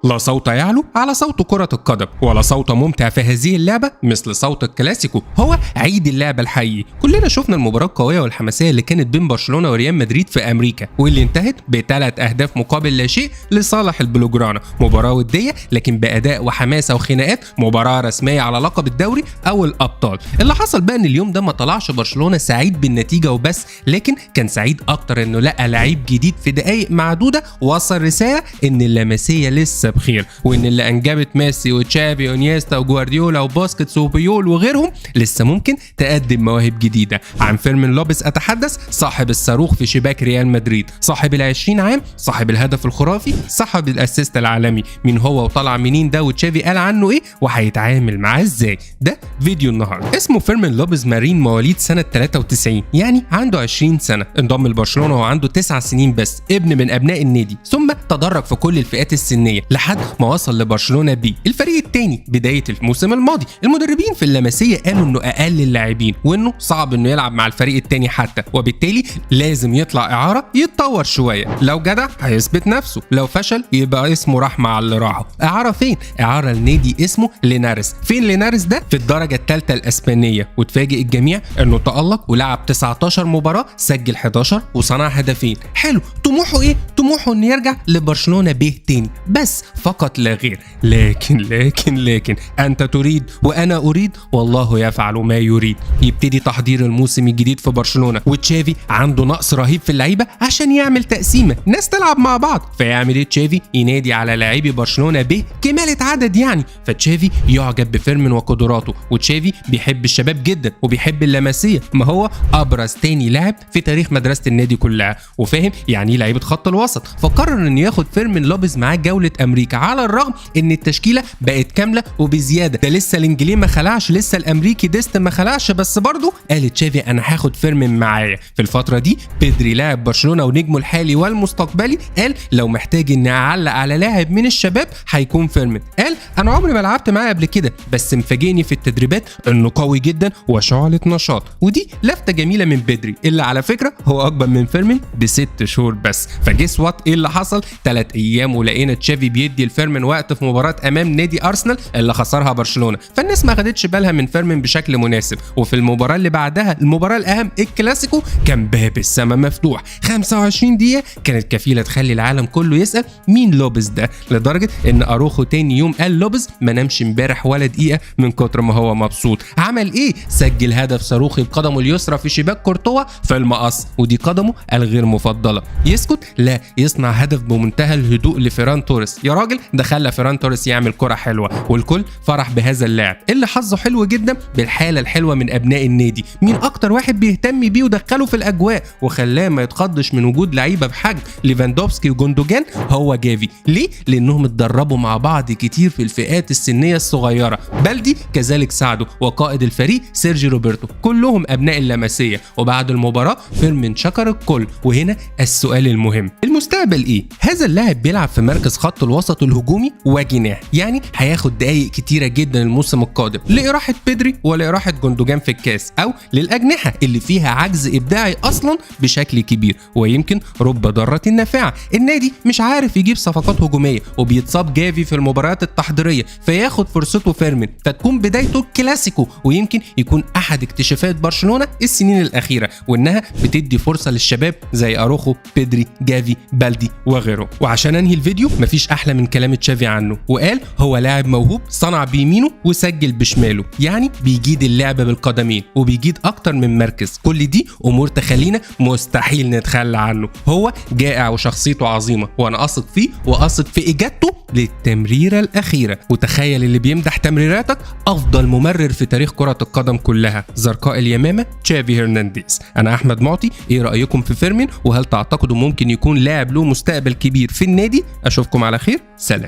لا صوت يعلو على صوت كرة القدم، ولا صوت ممتع في هذه اللعبة مثل صوت الكلاسيكو. هو عيد اللعبة الحقيقي. كلنا شفنا المباراة القوية والحماسية اللي كانت بين برشلونة وريال مدريد في أمريكا، واللي انتهت ب3 أهداف مقابل لا شيء لصالح البلوجرانا. مباراة ودية لكن بأداء وحماسة وخناقات، مباراة رسمية على لقب الدوري أو الأبطال. اللي حصل بقى إن اليوم ده ما طلعش برشلونة سعيد بالنتيجة وبس، لكن كان سعيد أكتر إنه لقى لعيب جديد في دقايق معدودة وصل رسالة إن اللمسية لسه بخير، وان اللي انجبت ميسي وتشافي وانيستا وجوارديولا وبوسكيتس وبيول وغيرهم لسه ممكن تقدم مواهب جديده. عن فيرمين لوبيز اتحدث، صاحب الصاروخ في شباك ريال مدريد، صاحب ال20 عام، صاحب الهدف الخرافي، صاحب الاسيست العالمي. مين هو وطلع منين ده، وتشافي قال عنه ايه، وهيتعامل معاه ازاي؟ ده فيديو النهارده. اسمه فيرمين لوبيز مارين، مواليد سنه 93، يعني عنده 20 سنه. انضم لبرشلونه وعنده 9 سنين بس، ابن من ابناء النادي، ثم تدرج في كل الفئات السنيه لحد ما وصل لبرشلونه بي، الفريق الثاني بدايه الموسم الماضي. المدربين في اللمسيه قالوا انه اقل اللاعبين، وانه صعب انه يلعب مع الفريق الثاني حتى، وبالتالي لازم يطلع اعاره يتطور شويه. لو جدع هيثبت نفسه، لو فشل يبقى اسمه راح مع اللي راحه. اعاره فين؟ اعاره لنادي اسمه لينارس. فين لينارس ده؟ في الدرجه الثالثه الاسبانيه. وتفاجئ الجميع انه تالق ولعب 19 مباراه، سجل 11 وصنع هدفين. حلو. طموحه ايه؟ طموحه انه يرجع لبرشلونه بيه تاني بس، فقط لا غير. لكن انت تريد وانا اريد، والله يفعل ما يريد. يبتدي تحضير الموسم الجديد في برشلونه، وتشافي عنده نقص رهيب في اللعيبه عشان يعمل تقسيمه ناس تلعب مع بعض. فيعمل ايه تشافي؟ ينادي على لاعبي برشلونه ب كماله عدد يعني. فتشافي يعجب بفيرمين وقدراته، وتشافي بيحب الشباب جدا وبيحب اللمسيه، ما هو ابرز تاني لاعب في تاريخ مدرسه النادي كلها، وفاهم يعني ايه لعيبه خط الوسط. فقرر انه ياخد فيرمين لوبيز معاه جوله امريكا، على الرغم ان التشكيله بقت كامله وبزياده. ده لسه الانجليزي ما خلعش، لسه الامريكي ديست ما خلعش، بس برضه قال تشافي انا هاخد فيرمين معايا. في الفتره دي بيدري لاعب برشلونه ونجمه الحالي والمستقبلي قال لو محتاج اني اعلق على لاعب من الشباب هيكون فيرمين. قال انا عمري ما لعبت معاه قبل كده، بس مفاجئني في التدريبات انه قوي جدا وشعلة نشاط. ودي لفته جميله من بيدري، اللي على فكره هو اكبر من فيرمين ب6 شهور بس. فجس وات ايه اللي حصل؟ 3 ايام ولقينا تشافي بيدي الفيرمين وقت في مباراه امام نادي ارسنال اللي خسرها برشلونه. فالناس ما خدتش بالها من فيرمين بشكل مناسب. وفي المباراه اللي بعدها، المباراه الاهم الكلاسيكو، كان باب السما مفتوح. 25 دقيقه كانت كفيله تخلي العالم كله يسال مين لوبيز ده، لدرجه ان اروخو تاني يوم قال لوبيز ما نامش امبارح ولا دقيقه من كتر ما هو مبسوط. عمل ايه؟ سجل هدف صاروخي بقدمه اليسرى في شباك كورتوا في المقص، ودي قدمه الغير مفضله. يسكت؟ لا، يصنع هدف بمنتهى الهدوء لفيران توريس. يا راجل ده خلى فيران توريس يعمل كرة حلوة، والكل فرح بهذا اللاعب اللي حظه حلو جدا بالحالة الحلوة من أبناء النادي. مين أكتر واحد بيهتم بيه ودخله في الأجواء وخلاه ما يتخضش من وجود لعيبة بحجم ليفاندوفسكي وجوندوجان؟ هو جافي. ليه؟ لأنهم اتدربوا مع بعض كتير في الفئات السنية الصغيرة. بلدي كذلك ساعده، وقائد الفريق سيرجي روبرتو، كلهم أبناء اللمسية. وبعد المباراة فيرمين شكر الكل. وهنا السؤال المهم، المستقبل إيه؟ هذا اللاعب بيلعب في مركز خط الوسط الهجومي وجناح، يعني هياخد دقايق كتيرة جدا الموسم القادم لإراحة بيدري ولإراحة جوندوجان في الكاس، أو للأجنحة اللي فيها عجز إبداعي أصلا بشكل كبير، ويمكن رب ضارة نافعة. النادي مش عارف يجيب صفقات هجومية، وبيتصاب جافي في المباريات التحضيرية، فياخد فرصته فيرمين، فتكون بدايته الكلاسيكو. ويمكن يكون أحد اكتشافات برشلونة السنين الأخيرة، وإنها بتدي فرصة للشباب زي أروخو، بيدري، جافي، بلدي وغيره. وعشان انهي الفيديو، مفيش احلى من كلام تشافي عنه، وقال هو لاعب موهوب، صنع بيمينه وسجل بشماله، يعني بيجيد اللعب بالقدمين وبيجيد اكتر من مركز. كل دي امور تخلينا مستحيل نتخلى عنه. هو جائع وشخصيته عظيمه، وانا اثق فيه واثق في اجابته للتمريره الاخيره. وتخيل اللي بيمدح تمريراتك افضل ممرر في تاريخ كره القدم كلها، زرقاء اليمامه تشافي هرنانديز. انا احمد معطي، ايه رايكم في فيرمين؟ وهل تعتقدوا ممكن يكون لاعب له مستقبل كبير في النادي؟ اشوفكم على خير، سلام.